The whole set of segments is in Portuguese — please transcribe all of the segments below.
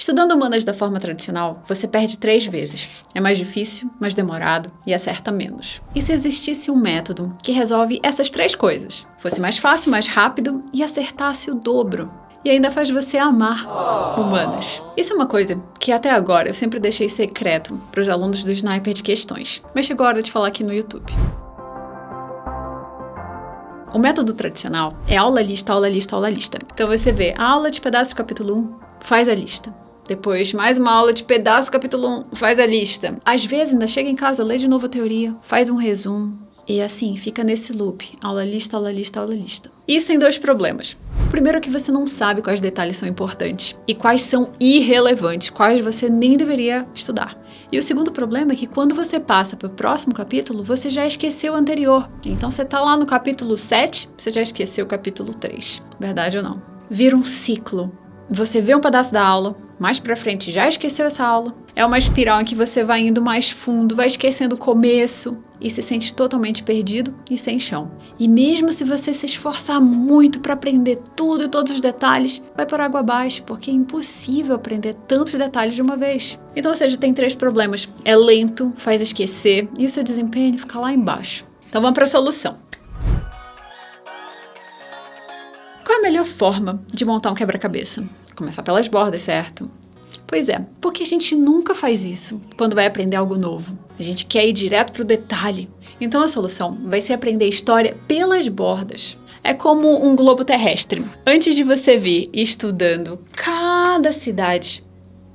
Estudando humanas da forma tradicional, você perde 3 vezes. É mais difícil, mais demorado e acerta menos. E se existisse um método que resolve essas 3 coisas? Fosse mais fácil, mais rápido e acertasse o dobro. E ainda faz você amar humanas. Isso é uma coisa que até agora eu sempre deixei secreto para os alunos do Sniper de Questões. Mas chegou a hora de falar aqui no YouTube. O método tradicional é aula, lista, aula, lista, aula, lista. Então você vê a aula de pedaços do capítulo 1, faz a lista. Depois, mais uma aula de pedaço do capítulo 1, faz a lista. Às vezes, ainda chega em casa, lê de novo a teoria, faz um resumo. E assim, fica nesse loop. Aula, lista, aula, lista, aula, lista. Isso tem 2 problemas. O primeiro é que você não sabe quais detalhes são importantes e quais são irrelevantes, quais você nem deveria estudar. E o segundo problema é que quando você passa para o próximo capítulo, você já esqueceu o anterior. Então você está lá no capítulo 7, você já esqueceu o capítulo 3. Verdade ou não? Vira um ciclo. Você vê um pedaço da aula, mais pra frente já esqueceu essa aula. É uma espiral em que você vai indo mais fundo, vai esquecendo o começo e se sente totalmente perdido e sem chão. E mesmo se você se esforçar muito para aprender tudo e todos os detalhes, vai por água abaixo, porque é impossível aprender tantos detalhes de uma vez. Então, ou seja, tem 3 problemas. É lento, faz esquecer e o seu desempenho fica lá embaixo. Então vamos para a solução. Qual é a melhor forma de montar um quebra-cabeça? Começar pelas bordas, certo? Pois é, porque a gente nunca faz isso quando vai aprender algo novo. A gente quer ir direto pro detalhe. Então a solução vai ser aprender história pelas bordas. É como um globo terrestre. Antes de você vir estudando cada cidade,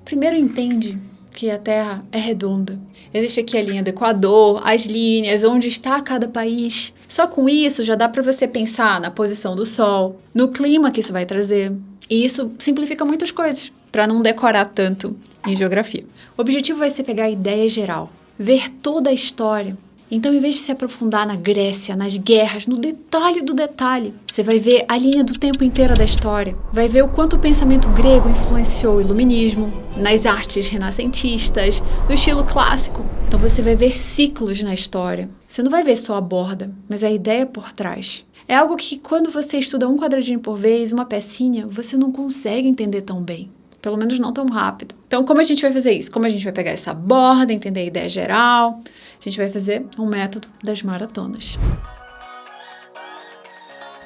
primeiro entende que a Terra é redonda. Existe aqui a linha do Equador, as linhas, onde está cada país. Só com isso já dá para você pensar na posição do Sol, no clima que isso vai trazer. E isso simplifica muitas coisas, para não decorar tanto em geografia. O objetivo vai ser pegar a ideia geral, ver toda a história. Então, em vez de se aprofundar na Grécia, nas guerras, no detalhe do detalhe, você vai ver a linha do tempo inteira da história. Vai ver o quanto o pensamento grego influenciou o iluminismo, nas artes renascentistas, no estilo clássico. Então, você vai ver ciclos na história. Você não vai ver só a borda, mas a ideia por trás. É algo que, quando você estuda um quadradinho por vez, uma pecinha, você não consegue entender tão bem. Pelo menos não tão rápido. Então, como a gente vai fazer isso? Como a gente vai pegar essa borda, entender a ideia geral? A gente vai fazer um método das maratonas.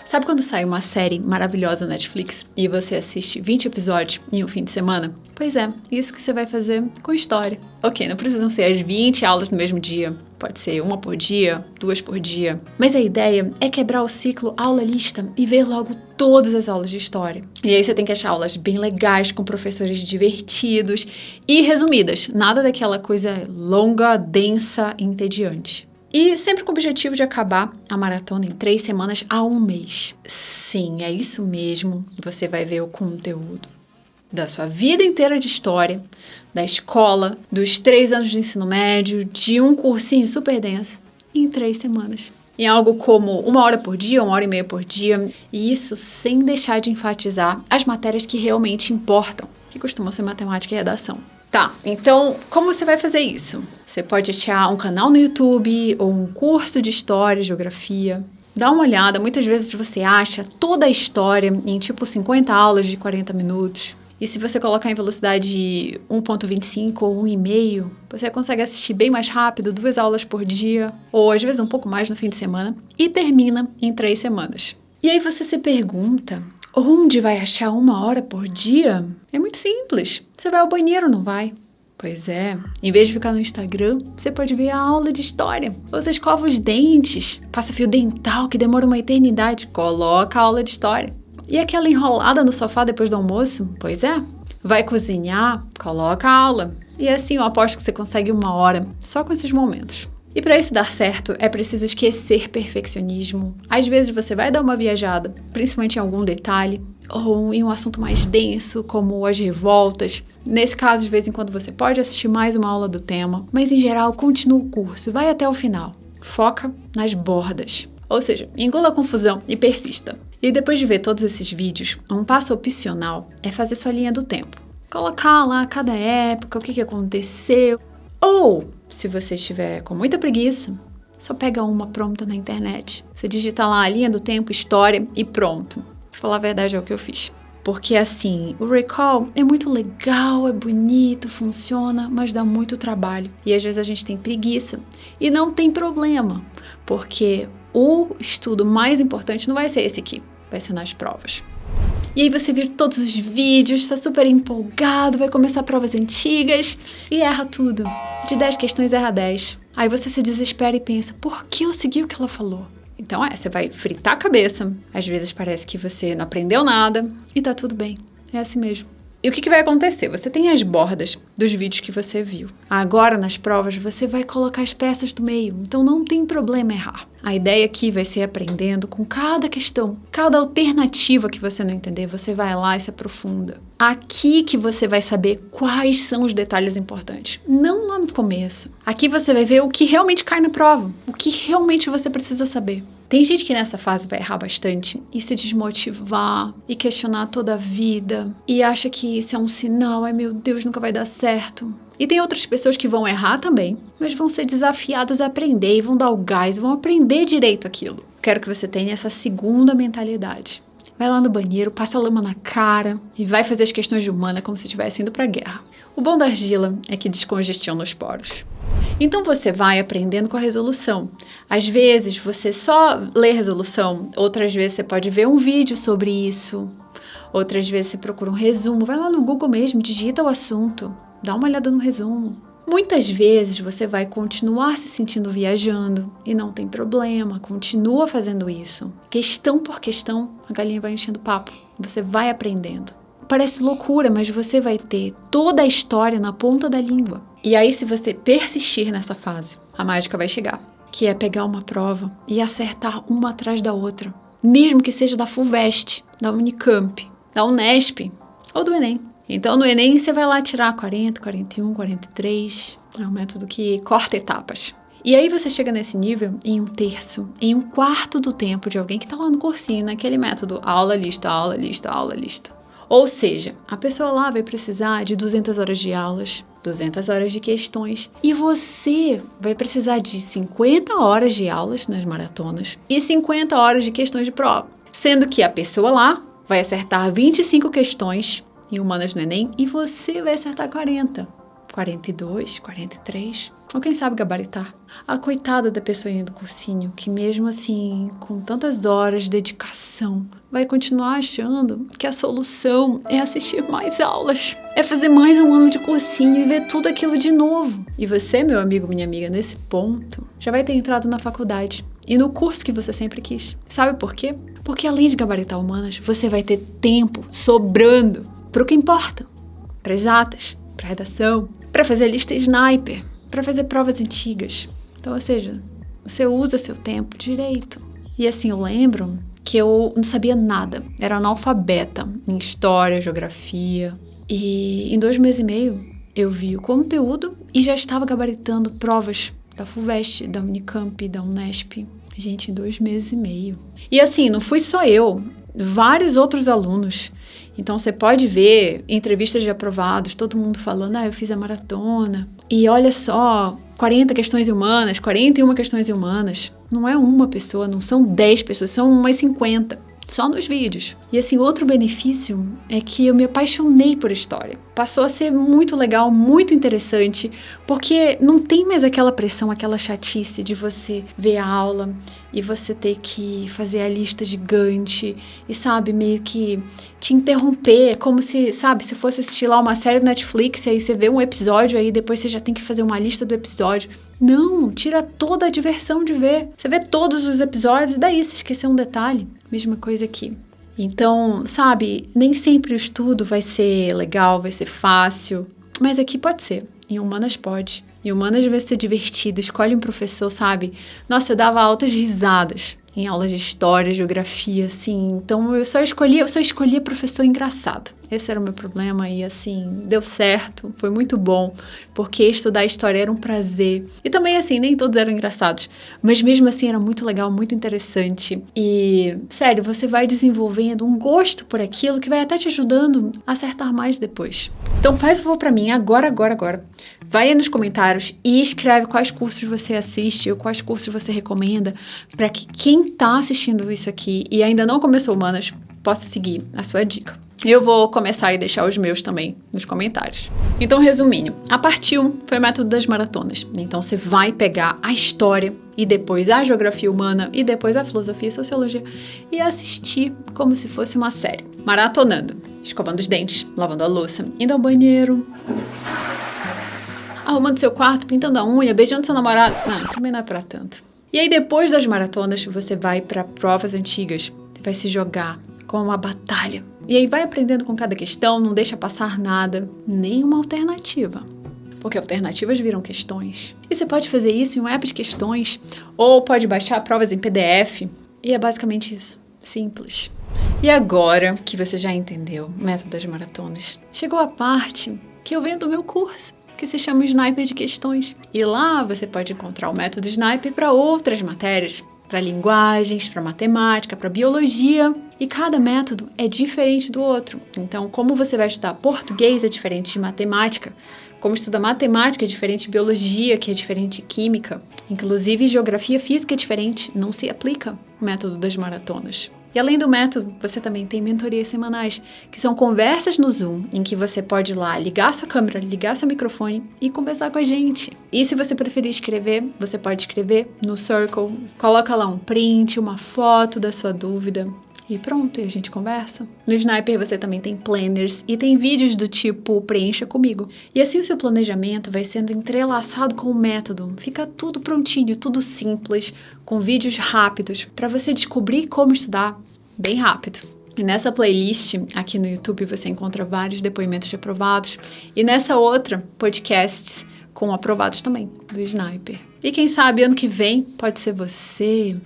Sabe quando sai uma série maravilhosa na Netflix e você assiste 20 episódios em um fim de semana? Pois é, isso que você vai fazer com história. Ok, não precisam ser as 20 aulas no mesmo dia. Pode ser 1 por dia, 2 por dia. Mas a ideia é quebrar o ciclo aula-lista e ver logo todas as aulas de história. E aí você tem que achar aulas bem legais, com professores divertidos e resumidas. Nada daquela coisa longa, densa e entediante. E sempre com o objetivo de acabar a maratona em 3 semanas a 1 mês. Sim, é isso mesmo. Você vai ver o conteúdo da sua vida inteira de história, da escola, dos 3 anos de ensino médio, de um cursinho super denso, em 3 semanas. Em algo como 1 hora por dia, 1 hora e meia por dia. E isso sem deixar de enfatizar as matérias que realmente importam, que costumam ser matemática e redação. Tá, então como você vai fazer isso? Você pode achar um canal no YouTube ou um curso de história e geografia. Dá uma olhada, muitas vezes você acha toda a história em tipo 50 aulas de 40 minutos. E se você colocar em velocidade 1.25 ou 1,5, você consegue assistir bem mais rápido, 2 aulas por dia, ou às vezes um pouco mais no fim de semana, e termina em 3 semanas. E aí você se pergunta, onde vai achar 1 hora por dia? É muito simples. Você vai ao banheiro, não vai? Pois é. Em vez de ficar no Instagram, você pode ver a aula de história. Ou você escova os dentes, passa fio dental que demora uma eternidade, coloca a aula de história. E aquela enrolada no sofá depois do almoço? Pois é. Vai cozinhar? Coloca a aula. E assim eu aposto que você consegue 1 hora só com esses momentos. E para isso dar certo, é preciso esquecer perfeccionismo. Às vezes você vai dar uma viajada, principalmente em algum detalhe, ou em um assunto mais denso, como as revoltas. Nesse caso, de vez em quando você pode assistir mais uma aula do tema, mas em geral, continua o curso, vai até o final. Foca nas bordas. Ou seja, engula a confusão e persista. E depois de ver todos esses vídeos, um passo opcional é fazer sua linha do tempo. Colocar lá cada época, o que aconteceu. Ou, se você estiver com muita preguiça, só pega uma pronta na internet. Você digita lá a linha do tempo, história e pronto. Pra falar a verdade, é o que eu fiz. Porque assim, o recall é muito legal, é bonito, funciona, mas dá muito trabalho. E às vezes a gente tem preguiça. E não tem problema, porque o estudo mais importante não vai ser esse aqui, vai ser nas provas. E aí você vira todos os vídeos, está super empolgado, vai começar provas antigas e erra tudo. De 10 questões, erra 10. Aí você se desespera e pensa, por que eu segui o que ela falou? Então você vai fritar a cabeça. Às vezes parece que você não aprendeu nada e tá tudo bem. É assim mesmo. E o que vai acontecer? Você tem as bordas dos vídeos que você viu. Agora, nas provas, você vai colocar as peças do meio. Então, não tem problema errar. A ideia aqui vai ser aprendendo com cada questão. Cada alternativa que você não entender, você vai lá e se aprofunda. Aqui que você vai saber quais são os detalhes importantes. Não lá no começo. Aqui você vai ver o que realmente cai na prova. O que realmente você precisa saber. Tem gente que nessa fase vai errar bastante e se desmotivar e questionar toda a vida e acha que isso é um sinal, ai meu Deus, nunca vai dar certo. E tem outras pessoas que vão errar também, mas vão ser desafiadas a aprender e vão dar o gás, vão aprender direito aquilo. Quero que você tenha essa segunda mentalidade. Vai lá no banheiro, passa a lama na cara e vai fazer as questões de humana como se estivesse indo pra guerra. O bom da argila é que descongestiona os poros. Então você vai aprendendo com a resolução. Às vezes você só lê a resolução, outras vezes você pode ver um vídeo sobre isso, outras vezes você procura um resumo, vai lá no Google mesmo, digita o assunto, dá uma olhada no resumo. Muitas vezes você vai continuar se sentindo viajando e não tem problema, continua fazendo isso. Questão por questão, a galinha vai enchendo papo, você vai aprendendo. Parece loucura, mas você vai ter toda a história na ponta da língua. E aí, se você persistir nessa fase, a mágica vai chegar, que é pegar uma prova e acertar uma atrás da outra. Mesmo que seja da FUVEST, da Unicamp, da Unesp ou do Enem. Então, no Enem, você vai lá tirar 40, 41, 43. É um método que corta etapas. E aí você chega nesse nível em 1/3, em 1/4 do tempo de alguém que está lá no cursinho, naquele método aula, lista, aula, lista, aula, lista. Ou seja, a pessoa lá vai precisar de 200 horas de aulas, 200 horas de questões, e você vai precisar de 50 horas de aulas nas maratonas e 50 horas de questões de prova. Sendo que a pessoa lá vai acertar 25 questões em humanas no Enem e você vai acertar 40, 42, 43, ou quem sabe gabaritar. A coitada da pessoa indo do cursinho, que mesmo assim, com tantas horas de dedicação, vai continuar achando que a solução é assistir mais aulas, é fazer mais um ano de cursinho e ver tudo aquilo de novo. E você, meu amigo, minha amiga, nesse ponto, já vai ter entrado na faculdade e no curso que você sempre quis. Sabe por quê? Porque além de gabaritar humanas, você vai ter tempo sobrando para o que importa, para exatas, para redação, para fazer lista sniper, para fazer provas antigas. Então, ou seja, você usa seu tempo direito. E assim, eu lembro que eu não sabia nada. Era analfabeta em história, geografia. E em 2 meses e meio, eu vi o conteúdo e já estava gabaritando provas da FUVEST, da Unicamp, da Unesp. Gente, em 2 meses e meio. E assim, não fui só eu. Vários outros alunos. Então, você pode ver entrevistas de aprovados, todo mundo falando, eu fiz a maratona. E olha só, 40 questões humanas, 41 questões humanas. Não é uma pessoa, não são 10 pessoas, são umas 50. Só nos vídeos. E assim, outro benefício é que eu me apaixonei por história. Passou a ser muito legal, muito interessante, porque não tem mais aquela pressão, aquela chatice de você ver a aula e você ter que fazer a lista gigante e, sabe, meio que te interromper, como se, sabe, se fosse assistir lá uma série do Netflix e aí você vê um episódio aí depois você já tem que fazer uma lista do episódio. Não, tira toda a diversão de ver. Você vê todos os episódios e daí você esqueceu um detalhe. Mesma coisa aqui. Então, sabe, nem sempre o estudo vai ser legal, vai ser fácil, mas aqui pode ser. Em humanas pode. Em humanas vai ser divertido. Escolhe um professor, sabe? Nossa, eu dava altas risadas em aulas de história, geografia, assim. Então, eu só escolhia professor engraçado. Esse era o meu problema e, assim, deu certo. Foi muito bom, porque estudar história era um prazer. E também, assim, nem todos eram engraçados. Mas, mesmo assim, era muito legal, muito interessante. E, sério, você vai desenvolvendo um gosto por aquilo que vai até te ajudando a acertar mais depois. Então, faz o favor pra mim, agora. Vai aí nos comentários e escreve quais cursos você assiste ou quais cursos você recomenda para que quem tá assistindo isso aqui e ainda não começou humanas possa seguir a sua dica. Eu vou começar e deixar os meus também nos comentários. Então, resumindo, a parte 1 foi o método das maratonas. Então, você vai pegar a história e depois a geografia humana e depois a filosofia e sociologia e assistir como se fosse uma série. Maratonando, escovando os dentes, lavando a louça, indo ao banheiro, arrumando seu quarto, pintando a unha, beijando seu namorado. Não, também não é pra tanto. E aí, depois das maratonas, você vai pra provas antigas. Você vai se jogar com uma batalha. E aí vai aprendendo com cada questão, não deixa passar nada, nenhuma alternativa. Porque alternativas viram questões. E você pode fazer isso em um app de questões, ou pode baixar provas em PDF. E é basicamente isso. Simples. E agora que você já entendeu o método das maratonas, chegou a parte que eu vendo o meu curso, que se chama Sniper de Questões. E lá você pode encontrar o método Sniper para outras matérias, para linguagens, para matemática, para biologia. E cada método é diferente do outro. Então, como você vai estudar português é diferente de matemática, como estudar matemática é diferente de biologia, que é diferente de química. Inclusive, geografia física é diferente, não se aplica o método das maratonas. E além do método, você também tem mentorias semanais, que são conversas no Zoom, em que você pode ir lá ligar sua câmera, ligar seu microfone e conversar com a gente. E se você preferir escrever, você pode escrever no Circle, coloca lá um print, uma foto da sua dúvida. E pronto, e a gente conversa. No Sniper você também tem planners e tem vídeos do tipo preencha comigo. E assim o seu planejamento vai sendo entrelaçado com o método. Fica tudo prontinho, tudo simples, com vídeos rápidos, para você descobrir como estudar bem rápido. E nessa playlist aqui no YouTube você encontra vários depoimentos de aprovados. E nessa outra, podcasts com aprovados também, do Sniper. E quem sabe ano que vem pode ser você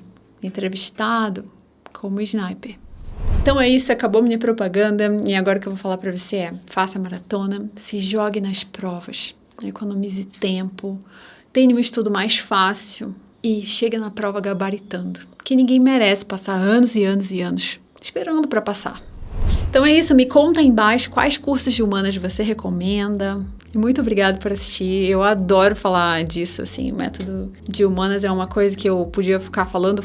entrevistado como Sniper. Então é isso, acabou minha propaganda e agora o que eu vou falar pra você é: faça a maratona, se jogue nas provas, economize tempo, tenha um estudo mais fácil e chegue na prova gabaritando, que ninguém merece passar anos e anos e anos esperando pra passar. Então é isso, me conta aí embaixo quais cursos de humanas você recomenda. E muito obrigada por assistir, eu adoro falar disso, assim, o método de humanas é uma coisa que eu podia ficar falando,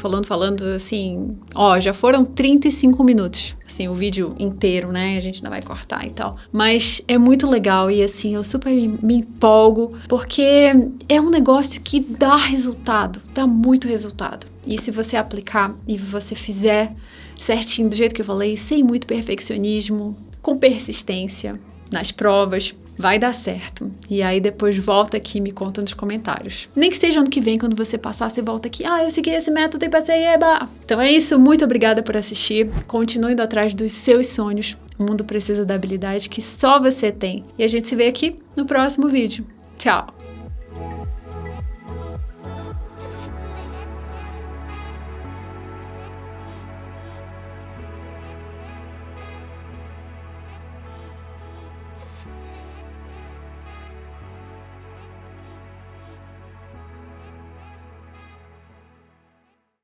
assim, já foram 35 minutos, assim, o vídeo inteiro, né, a gente ainda vai cortar e tal, mas é muito legal e, assim, eu super me empolgo, porque é um negócio que dá resultado, dá muito resultado, e se você aplicar e você fizer certinho, do jeito que eu falei, sem muito perfeccionismo, com persistência nas provas, vai dar certo. E aí depois volta aqui e me conta nos comentários. Nem que seja ano que vem, quando você passar, você volta aqui. Eu segui esse método e passei, eba! Então é isso, muito obrigada por assistir. Continue indo atrás dos seus sonhos. O mundo precisa da habilidade que só você tem. E a gente se vê aqui no próximo vídeo. Tchau!